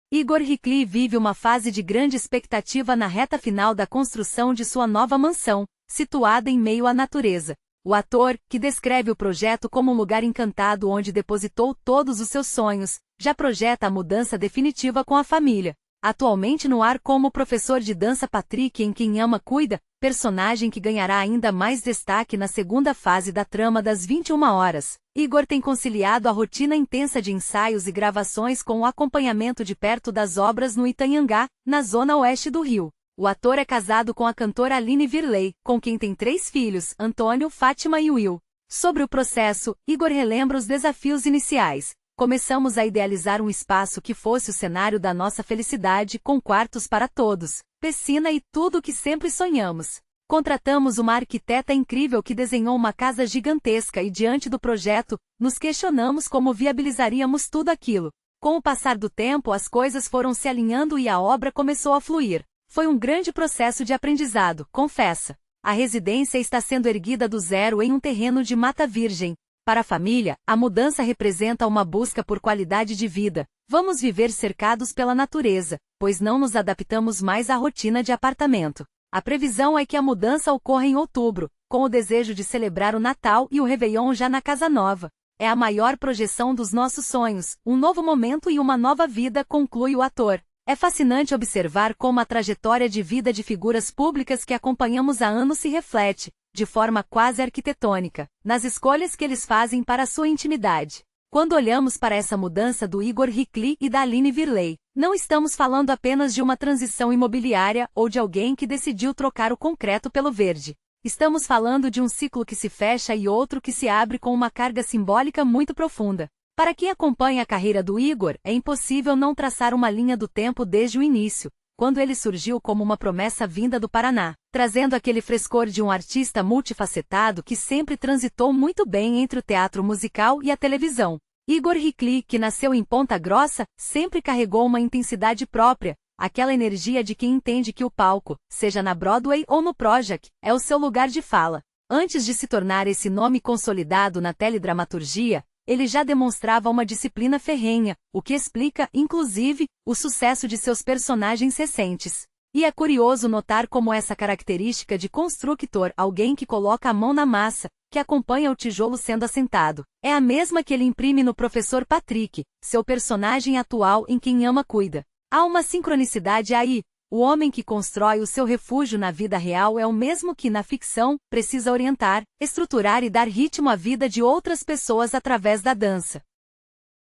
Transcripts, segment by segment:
Igor Hickley vive uma fase de grande expectativa na reta final da construção de sua nova mansão, situada em meio à natureza. O ator, que descreve o projeto como um lugar encantado onde depositou todos os seus sonhos, já projeta a mudança definitiva com a família. Atualmente no ar como o professor de dança Patrick em Quem Ama Cuida, personagem que ganhará ainda mais destaque na segunda fase da trama das 21 horas. Igor tem conciliado a rotina intensa de ensaios e gravações com o acompanhamento de perto das obras no Itanhangá, na zona oeste do Rio. O ator é casado com a cantora Aline Virley, com quem tem 3 filhos, Antônio, Fátima e Will. Sobre o processo, Igor relembra os desafios iniciais. Começamos a idealizar um espaço que fosse o cenário da nossa felicidade, com quartos para todos, piscina e tudo o que sempre sonhamos. Contratamos uma arquiteta incrível que desenhou uma casa gigantesca e, diante do projeto, nos questionamos como viabilizaríamos tudo aquilo. Com o passar do tempo, as coisas foram se alinhando e a obra começou a fluir. Foi um grande processo de aprendizado, confessa. A residência está sendo erguida do zero em um terreno de mata virgem. Para a família, a mudança representa uma busca por qualidade de vida. Vamos viver cercados pela natureza, pois não nos adaptamos mais à rotina de apartamento. A previsão é que a mudança ocorra em outubro, com o desejo de celebrar o Natal e o Réveillon já na casa nova. É a maior projeção dos nossos sonhos, um novo momento e uma nova vida, conclui o ator. É fascinante observar como a trajetória de vida de figuras públicas que acompanhamos há anos se reflete, de forma quase arquitetônica, nas escolhas que eles fazem para a sua intimidade. Quando olhamos para essa mudança do Igor Hickley e da Aline Virley, não estamos falando apenas de uma transição imobiliária ou de alguém que decidiu trocar o concreto pelo verde. Estamos falando de um ciclo que se fecha e outro que se abre com uma carga simbólica muito profunda. Para quem acompanha a carreira do Igor, é impossível não traçar uma linha do tempo desde o início, quando ele surgiu como uma promessa vinda do Paraná, trazendo aquele frescor de um artista multifacetado que sempre transitou muito bem entre o teatro musical e a televisão. Igor Hickley, que nasceu em Ponta Grossa, sempre carregou uma intensidade própria, aquela energia de quem entende que o palco, seja na Broadway ou no Projac, é o seu lugar de fala. Antes de se tornar esse nome consolidado na teledramaturgia, ele já demonstrava uma disciplina ferrenha, o que explica, inclusive, o sucesso de seus personagens recentes. E é curioso notar como essa característica de constructor, alguém que coloca a mão na massa, que acompanha o tijolo sendo assentado, é a mesma que ele imprime no professor Patrick, seu personagem atual em Quem Ama Cuida. Há uma sincronicidade aí. O homem que constrói o seu refúgio na vida real é o mesmo que, na ficção, precisa orientar, estruturar e dar ritmo à vida de outras pessoas através da dança.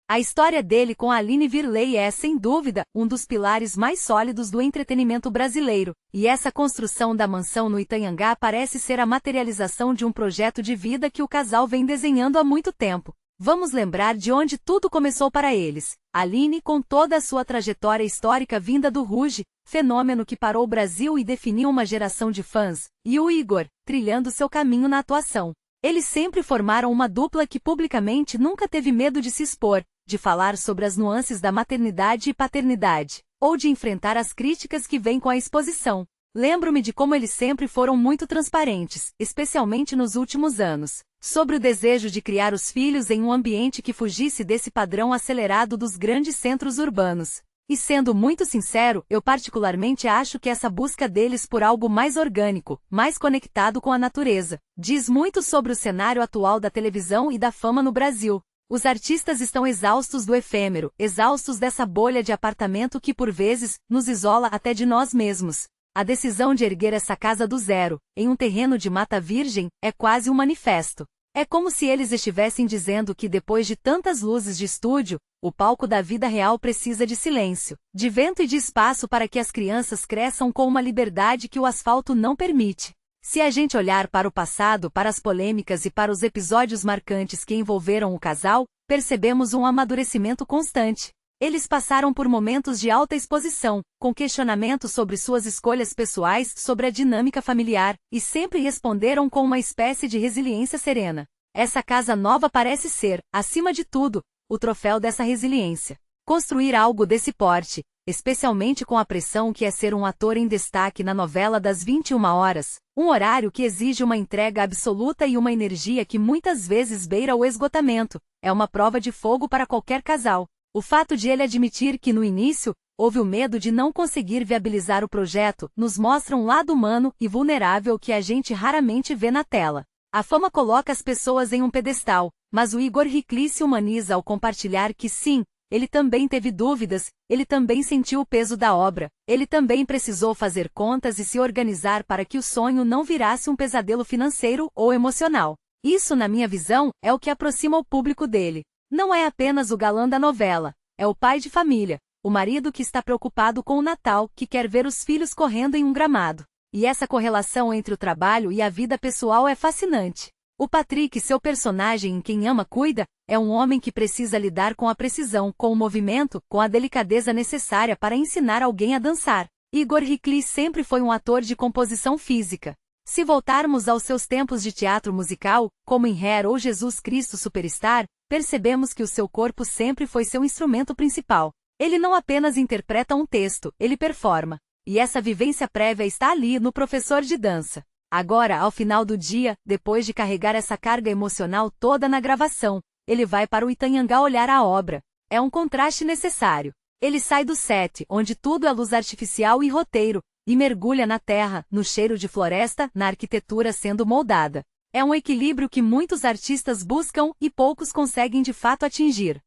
A história dele com a Aline Virley é, sem dúvida, um dos pilares mais sólidos do entretenimento brasileiro, e essa construção da mansão no Itanhangá parece ser a materialização de um projeto de vida que o casal vem desenhando há muito tempo. Vamos lembrar de onde tudo começou para eles. Aline, com toda a sua trajetória histórica vinda do Ruge, fenômeno que parou o Brasil e definiu uma geração de fãs, e o Igor, trilhando seu caminho na atuação. Eles sempre formaram uma dupla que publicamente nunca teve medo de se expor, de falar sobre as nuances da maternidade e paternidade, ou de enfrentar as críticas que vêm com a exposição. Lembro-me de como eles sempre foram muito transparentes, especialmente nos últimos anos, sobre o desejo de criar os filhos em um ambiente que fugisse desse padrão acelerado dos grandes centros urbanos. E sendo muito sincero, eu particularmente acho que essa busca deles por algo mais orgânico, mais conectado com a natureza, diz muito sobre o cenário atual da televisão e da fama no Brasil. Os artistas estão exaustos do efêmero, exaustos dessa bolha de apartamento que por vezes nos isola até de nós mesmos. A decisão de erguer essa casa do zero, em um terreno de mata virgem, é quase um manifesto. É como se eles estivessem dizendo que depois de tantas luzes de estúdio, o palco da vida real precisa de silêncio, de vento e de espaço para que as crianças cresçam com uma liberdade que o asfalto não permite. Se a gente olhar para o passado, para as polêmicas e para os episódios marcantes que envolveram o casal, percebemos um amadurecimento constante. Eles passaram por momentos de alta exposição, com questionamentos sobre suas escolhas pessoais, sobre a dinâmica familiar, e sempre responderam com uma espécie de resiliência serena. Essa casa nova parece ser, acima de tudo, o troféu dessa resiliência. Construir algo desse porte, especialmente com a pressão que é ser um ator em destaque na novela das 21 horas, um horário que exige uma entrega absoluta e uma energia que muitas vezes beira o esgotamento, é uma prova de fogo para qualquer casal. O fato de ele admitir que no início, Houve o medo de não conseguir viabilizar o projeto, nos mostra um lado humano e vulnerável que a gente raramente vê na tela. A fama coloca as pessoas em um pedestal, mas o Igor Hickley se humaniza ao compartilhar que sim, ele também teve dúvidas, ele também sentiu o peso da obra, ele também precisou fazer contas e se organizar para que o sonho não virasse um pesadelo financeiro ou emocional. Isso, na minha visão, é o que aproxima o público dele. Não é apenas o galã da novela, é o pai de família, o marido que está preocupado com o Natal, que quer ver os filhos correndo em um gramado. E essa correlação entre o trabalho e a vida pessoal é fascinante. O Patrick, seu personagem em Quem Ama Cuida, é um homem que precisa lidar com a precisão, com o movimento, com a delicadeza necessária para ensinar alguém a dançar. Igor Hickley sempre foi um ator de composição física. Se voltarmos aos seus tempos de teatro musical, como em Hair ou Jesus Cristo Superstar, percebemos que o seu corpo sempre foi seu instrumento principal. Ele não apenas interpreta um texto, ele performa. E essa vivência prévia está ali no professor de dança. Agora, ao final do dia, depois de carregar essa carga emocional toda na gravação, ele vai para o Itanhangá olhar a obra. É um contraste necessário. Ele sai do set, onde tudo é luz artificial e roteiro, e mergulha na terra, no cheiro de floresta, na arquitetura sendo moldada. É um equilíbrio que muitos artistas buscam e poucos conseguem de fato atingir.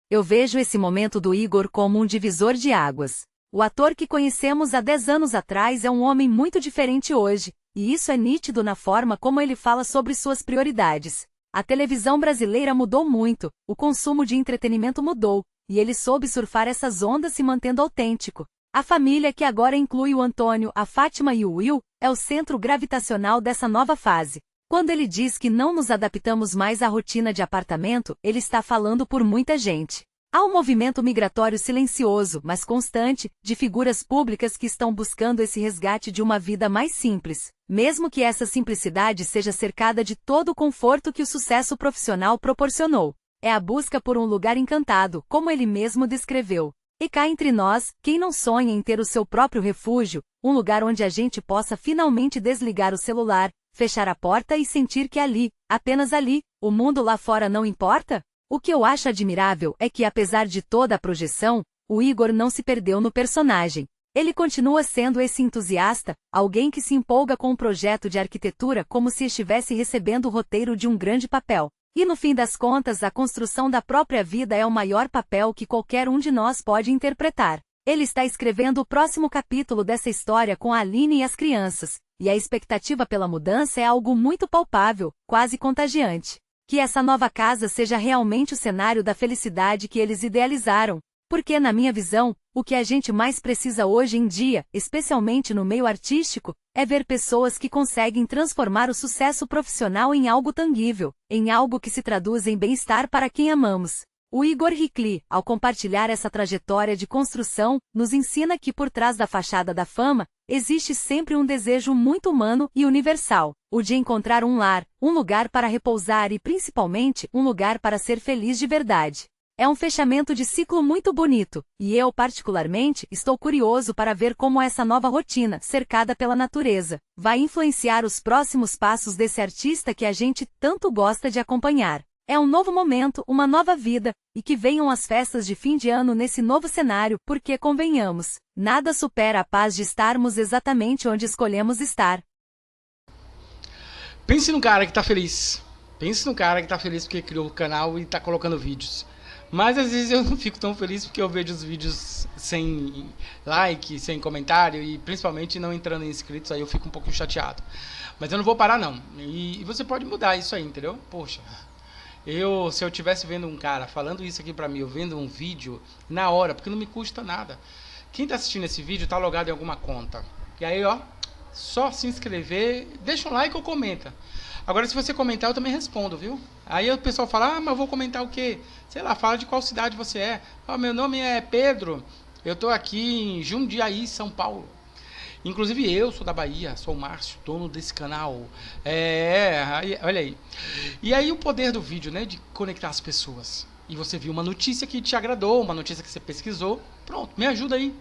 Eu vejo esse momento do Igor como um divisor de águas. O ator que conhecemos há 10 anos atrás é um homem muito diferente hoje, e isso é nítido na forma como ele fala sobre suas prioridades. A televisão brasileira mudou muito, o consumo de entretenimento mudou, e ele soube surfar essas ondas se mantendo autêntico. A família, que agora inclui o Antônio, a Fátima e o Will, é o centro gravitacional dessa nova fase. Quando ele diz que não nos adaptamos mais à rotina de apartamento, ele está falando por muita gente. Há um movimento migratório silencioso, mas constante, de figuras públicas que estão buscando esse resgate de uma vida mais simples, mesmo que essa simplicidade seja cercada de todo o conforto que o sucesso profissional proporcionou. É a busca por um lugar encantado, como ele mesmo descreveu. E cá entre nós, quem não sonha em ter o seu próprio refúgio, um lugar onde a gente possa finalmente desligar o celular, fechar a porta e sentir que ali, apenas ali, o mundo lá fora não importa? O que eu acho admirável é que, apesar de toda a projeção, o Igor não se perdeu no personagem. Ele continua sendo esse entusiasta, alguém que se empolga com um projeto de arquitetura como se estivesse recebendo o roteiro de um grande papel. E no fim das contas, a construção da própria vida é o maior papel que qualquer um de nós pode interpretar. Ele está escrevendo o próximo capítulo dessa história com a Aline e as crianças, e a expectativa pela mudança é algo muito palpável, quase contagiante. Que essa nova casa seja realmente o cenário da felicidade que eles idealizaram, porque, na minha visão, o que a gente mais precisa hoje em dia, especialmente no meio artístico, é ver pessoas que conseguem transformar o sucesso profissional em algo tangível, em algo que se traduz em bem-estar para quem amamos. O Igor Hickley, ao compartilhar essa trajetória de construção, nos ensina que por trás da fachada da fama, existe sempre um desejo muito humano e universal, o de encontrar um lar, um lugar para repousar e, principalmente, um lugar para ser feliz de verdade. É um fechamento de ciclo muito bonito, e eu, particularmente, estou curioso para ver como essa nova rotina, cercada pela natureza, vai influenciar os próximos passos desse artista que a gente tanto gosta de acompanhar. É um novo momento, uma nova vida, e que venham as festas de fim de ano nesse novo cenário, porque, convenhamos, nada supera a paz de estarmos exatamente onde escolhemos estar. Pense no cara que tá feliz. Pense no cara que tá feliz porque criou o canal e tá colocando vídeos. Mas às vezes eu não fico tão feliz porque eu vejo os vídeos sem like, sem comentário e principalmente não entrando em inscritos, aí eu fico um pouco chateado. Mas eu não vou parar não. E você pode mudar isso aí, entendeu? Poxa... se eu tivesse vendo um cara falando isso aqui pra mim, eu vendo um vídeo na hora, porque não me custa nada. Quem tá assistindo esse vídeo tá logado em alguma conta. E aí, ó, só se inscrever, deixa um like ou comenta. Agora, se você comentar, eu também respondo, viu? Aí o pessoal fala, mas eu vou comentar o quê? Sei lá, fala de qual cidade você é. Meu nome é Pedro, eu tô aqui em Jundiaí, São Paulo. Inclusive eu sou da Bahia, sou o Márcio, dono desse canal. Olha aí. E aí o poder do vídeo, né, de conectar as pessoas. E você viu uma notícia que te agradou, uma notícia que você pesquisou. Pronto, me ajuda aí.